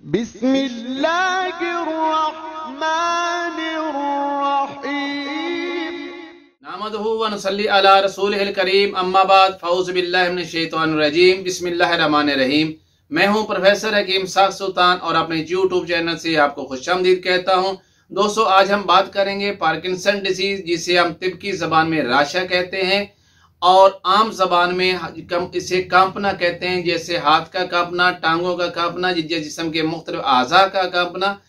बिस्मिल्लाहिर्रहमानिर्रहीम। नहमदुहु व नसल्ली अला रसूलिहिल करीम, अम्मा बाद, फ़ऊज़ु बिल्लाहि मिनश शैतानिर रजीम, बिस्मिल्लाहिर रहमानिर रहीम। मैं हूं प्रोफेसर हकीम साख सुल्तान और अपने यूट्यूब चैनल से आपको खुशामदीद कहता हूं। दोस्तों, आज हम बात करेंगे पार्किंसन डिजीज, जिसे हम तिब की ज़बान में राशा कहते हैं और आम ज़बान में इसे कांपना कहते हैं, जैसे हाथ का कांपना, टांगों का कांपना, जिस्म के मुख्तलिफ आज़ा का कांपना।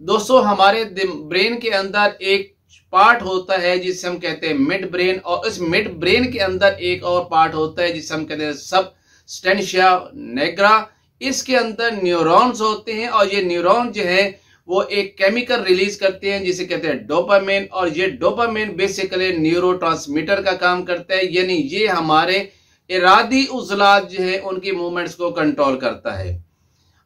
दोस्तों, हमारे ब्रेन के अंदर एक पार्ट होता है जिसे हम कहते हैं मिड ब्रेन, और इस मिड ब्रेन के अंदर एक और पार्ट होता है जिसे हम कहते हैं सबस्टेंशिया निग्रा। इसके अंदर न्यूरॉन्स होते हैं और ये न्यूरॉन जो है वो एक केमिकल रिलीज करते हैं जिसे कहते हैं डोपामिन, और ये डोपामिन बेसिकली न्यूरोट्रांसमीटर का काम करता है, यानी ये हमारे इरादी उज़लात जो है उनकी मूवमेंट्स को कंट्रोल करता है।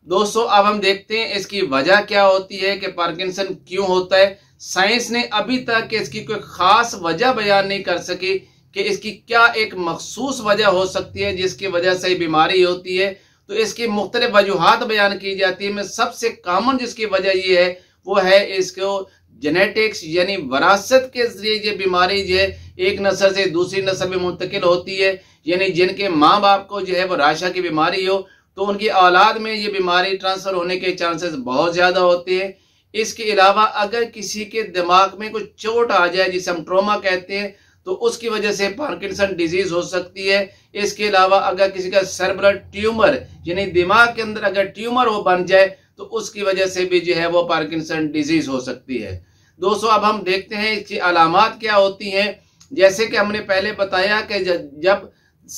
दोस्तों, अब हम देखते हैं इसकी वजह क्या होती है कि पार्किंसन क्यों होता है। साइंस ने अभी तक इसकी कोई खास वजह बयान नहीं कर सकी कि इसकी क्या एक मखसूस वजह हो सकती है जिसकी वजह से बीमारी होती है। तो इसकी मुख्तलिफ वजूहात बयान की जाती है। में सबसे कॉमन जिसकी वजह ये है वो है इसको जेनेटिक्स, यानी वरासत के जरिए ये बीमारी जो है एक नस्ल से दूसरी नस्ल में मुंतकिल होती है। यानी जिनके माँ बाप को जो है वो राशा की बीमारी हो तो उनकी औलाद में ये बीमारी ट्रांसफर होने के चांसेस बहुत ज्यादा होते हैं। इसके अलावा अगर किसी के दिमाग में कोई चोट आ जाए जिसे हम ट्रॉमा कहते हैं तो उसकी वजह से पार्किंसन डिजीज हो सकती है। इसके अलावा अगर किसी का सेरेब्रल ट्यूमर, यानी दिमाग के अंदर अगर ट्यूमर वो बन जाए तो उसकी वजह से भी जो है वो पार्किंसन डिजीज हो सकती है। दोस्तों, अब हम देखते हैं इसकी अलामात क्या होती हैं। जैसे कि हमने पहले बताया कि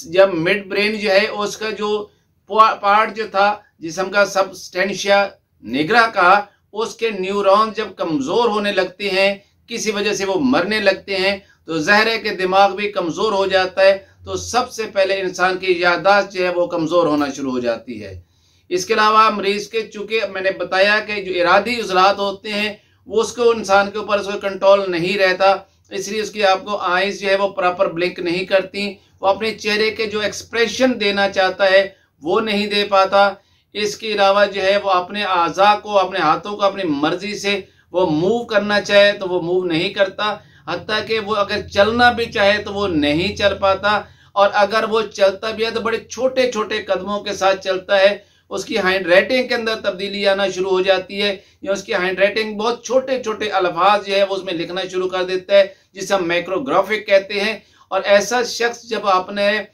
जब मिड ब्रेन जो है उसका जो पार्ट जो था जिस्म का सबस्टेंशिया निग्रा का, उसके न्यूरॉन जब कमजोर होने लगते हैं, किसी वजह से वो मरने लगते हैं, तो ज़हर के दिमाग भी कमजोर हो जाता है। तो सबसे पहले इंसान की याददाश्त जो है वो कमजोर होना शुरू हो जाती है। इसके अलावा मरीज के, चूंकि मैंने बताया कि जो इरादी उज़लात होते हैं वो उसको इंसान के ऊपर उसको कंट्रोल नहीं रहता, इसलिए उसकी आपको आईज जो है वो प्रॉपर ब्लिंक नहीं करती। वो अपने चेहरे के जो एक्सप्रेशन देना चाहता है वो नहीं दे पाता। इसके अलावा जो है वो अपने आज़ा को, अपने हाथों को अपनी मर्जी से वो मूव करना चाहे तो वो मूव नहीं करता, हत्ता कि वो अगर चलना भी चाहे तो वो नहीं चल पाता, और अगर वो चलता भी है तो बड़े छोटे छोटे कदमों के साथ चलता है। उसकी हैंड राइटिंग के अंदर तब्दीली आना शुरू हो जाती है, या उसकी हैंड राइटिंग बहुत छोटे छोटे अल्फाज जो है वो उसमें लिखना शुरू कर देता है जिसे हम माइक्रोग्राफिक कहते हैं। और ऐसा शख्स जब आपने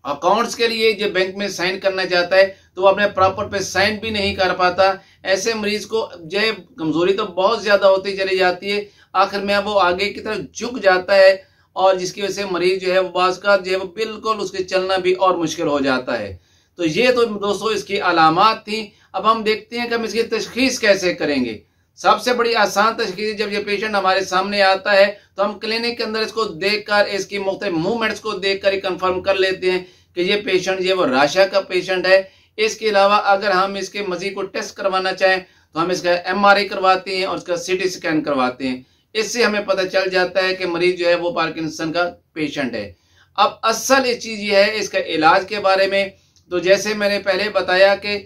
अकाउंट्स के लिए जो बैंक में साइन करना चाहता है तो वो अपने प्रॉपर पे साइन भी नहीं कर पाता। ऐसे मरीज को जो है कमजोरी तो बहुत ज्यादा होती चली जाती है, आखिर में वो आगे की तरफ झुक जाता है, और जिसकी वजह से मरीज जो है वो बाज़ जो है वो बिल्कुल उसके चलना भी और मुश्किल हो जाता है। तो ये तो दोस्तों इसकी अलामात थी। अब हम देखते हैं कि हम इसकी तशखीस कैसे करेंगे। सबसे बड़ी आसान तशखीस, जब ये पेशेंट हमारे सामने आता है तो हम क्लिनिक के अंदर इसको देखकर, इसकी मुख्तलिफ मूवमेंट्स को देखकर ही कंफर्म कर लेते हैं कि ये पेशेंट जो है वो राशा का पेशेंट है। इसके अलावा अगर हम इसके मजीद को टेस्ट करवाना चाहें तो हम इसका MRI करवाते हैं और उसका CT स्कैन करवाते हैं। इससे हमें पता चल जाता है कि मरीज जो है वो पार्किंसन का पेशेंट है। अब असल एक चीज ये है इसका इलाज के बारे में। तो जैसे मैंने पहले बताया कि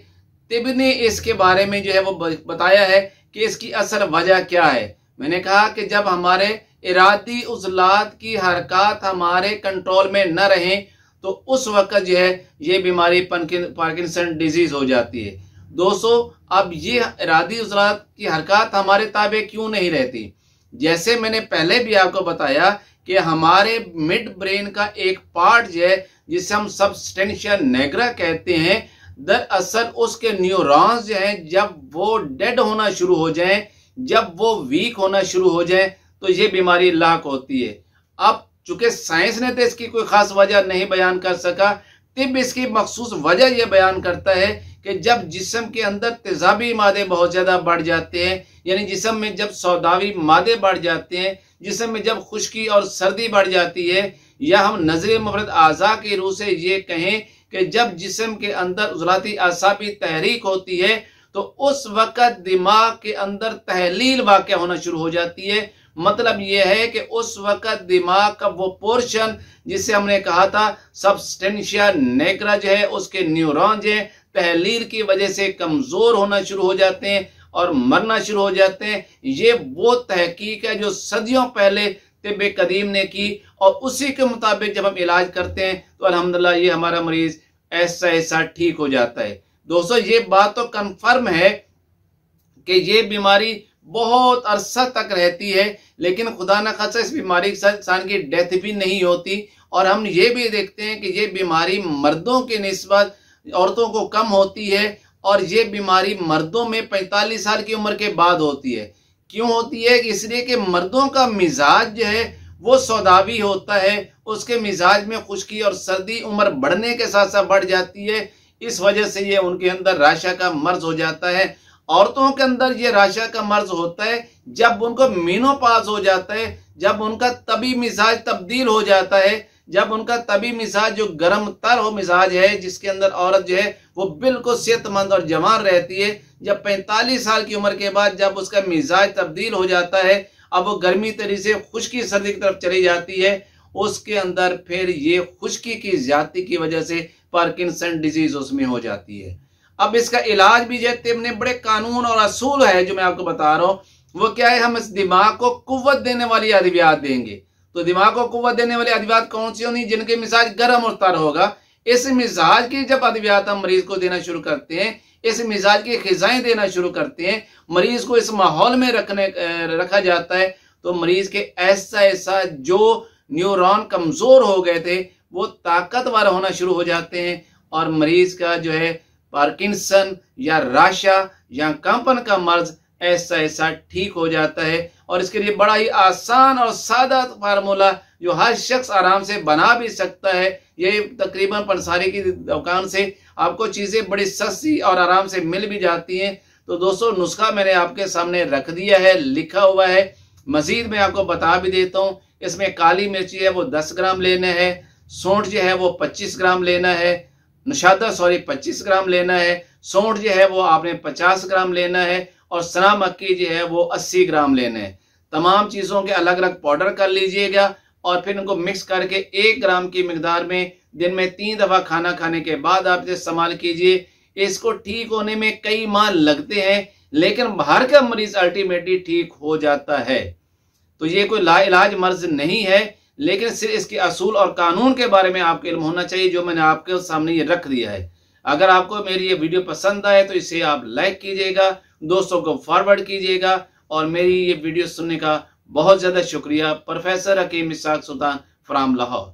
तिब ने इसके बारे में जो है वो बताया है कि इसकी असल वजह क्या है। मैंने कहा कि जब हमारे इरादी उज़लात की हरकत हमारे कंट्रोल में न रहें तो उस वक्त जो है ये बीमारी पार्किंसन डिजीज हो जाती है। दोस्तों, अब ये इरादी उज़लात की हरकत हमारे ताबे क्यों नहीं रहती। जैसे मैंने पहले भी आपको बताया कि हमारे मिड ब्रेन का एक पार्ट जो है जिसे हम सबस्टेंशिया निग्रा कहते हैं, दरअसल उसके न्यूरॉन्स जो हैं जब वो डेड होना शुरू हो जाएं, जब वो वीक होना शुरू हो जाएं तो ये बीमारी लाक होती है। अब चूंकि साइंस ने तो इसकी कोई खास वजह नहीं बयान कर सका, तिब इसकी मखसूस वजह यह बयान करता है कि जब जिस्म के अंदर तेजाबी मादे बहुत ज्यादा बढ़ जाते हैं, यानी जिस्म में जब सौदावी मादे बढ़ जाते हैं, जिस्म में जब खुश्की और सर्दी बढ़ जाती है, या हम नजर मुफरद आज़ा की रूह से ये कहें कि जब जिस्म के अंदर उज़लाती आसाबी तहरीक होती है तो उस वक़्त दिमाग के अंदर तहलील वाक़या होना शुरू हो जाती है। मतलब यह है कि उस वक़्त दिमाग का वो पोर्शन जिसे हमने कहा था सबस्टेंशिया निग्रा जो है उसके न्यूरॉन जो है तहलील की वजह से कमजोर होना शुरू हो जाते हैं और मरना शुरू हो जाते हैं। ये वो तहकीक है जो सदियों पहले तिब्ब कदीम ने की और उसी के मुताबिक जब हम इलाज करते हैं तो अल्हम्दुलिल्लाह ये हमारा मरीज ऐसा ठीक हो जाता है। दोस्तों ये बात तो कन्फर्म है कि ये बीमारी बहुत अरसा तक रहती है, लेकिन खुदा न खासा इस बीमारी से इंसान की डेथ भी नहीं होती। और हम ये भी देखते हैं कि ये बीमारी मर्दों की निस्बत औरतों को कम होती है और ये बीमारी मर्दों में 45 साल की उम्र के बाद होती है। क्यों होती है? इसलिए कि मर्दों का मिजाज जो है वो सौदावी होता है, उसके मिजाज में खुश्की और सर्दी उम्र बढ़ने के साथ साथ बढ़ जाती है। इस वजह से ये उनके अंदर राशा का मर्ज हो जाता है। औरतों के अंदर ये राशा का मर्ज होता है जब उनको मेनोपॉज हो जाता है, जब उनका तभी मिजाज तब्दील हो जाता है, जब उनका तभी मिजाज जो गर्म तर हो मिजाज है, जिसके अंदर औरत जो है वो बिल्कुल सेहतमंद और जवान रहती है, जब 45 साल की उम्र के बाद जब उसका मिजाज तब्दील हो जाता है, अब वो गर्मी तरी से खुश्की सर्दी की तरफ चली जाती है, उसके अंदर फिर ये खुश्की की ज्यादती की वजह से पार्किंसन डिजीज उसमें हो जाती है। अब इसका इलाज भी जो तिब्ब ने बड़े कानून और असूल है जो मैं आपको बता रहा हूँ, वो क्या है, हम इस दिमाग को कुव्वत देने वाली अद्वियात देंगे। तो दिमाग को कुव्वत देने वाली अद्वियात कौन सी होनी? जिनके मिजाज गर्म और तर होगा। इस मिजाज की जब अद्वियात हम मरीज को देना शुरू करते हैं, इस मिजाज की ग़िज़ाएं देना शुरू करते हैं, मरीज को इस माहौल में रखा जाता है, तो मरीज के ऐसा जो न्यूरॉन कमजोर हो गए थे वो ताकतवर होना शुरू हो जाते हैं और मरीज का जो है पार्किंसन या राशा या कंपन का मर्ज ऐसा ठीक हो जाता है। और इसके लिए बड़ा ही आसान और सादा फार्मूला जो हर शख्स आराम से बना भी सकता है। ये तकरीबन पंसारी की दुकान से आपको चीज़ें बड़ी सस्ती और आराम से मिल भी जाती हैं। तो दोस्तों नुस्खा मैंने आपके सामने रख दिया है, लिखा हुआ है। मजीद मैं आपको बता भी देता हूँ, इसमें काली मिर्ची है वो 10 ग्राम लेना है, सौंठ जो है वो 25 ग्राम लेना है, नशादा 25 ग्राम लेना है, सौंठ जो है वो आपने 50 ग्राम लेना है और सना मक्की जो है वो 80 ग्राम लेना है। तमाम चीज़ों के अलग अलग पाउडर कर लीजिएगा और फिर इनको मिक्स करके 1 ग्राम की मिकदार में दिन में 3 दफ़ा खाना खाने के बाद आप इसे इस्तेमाल कीजिए। इसको ठीक होने में कई माह लगते हैं, लेकिन बाहर का मरीज अल्टीमेटली ठीक हो जाता है। तो ये कोई लाइलाज मर्ज नहीं है, लेकिन सिर्फ इसके असूल और कानून के बारे में आपको इल्म होना चाहिए, जो मैंने आपके सामने ये रख दिया है। अगर आपको मेरी ये वीडियो पसंद आए तो इसे आप लाइक कीजिएगा, दोस्तों को फॉरवर्ड कीजिएगा और मेरी ये वीडियो सुनने का बहुत ज़्यादा शुक्रिया। Professor Hakim Ishaq Sultan from Lahore.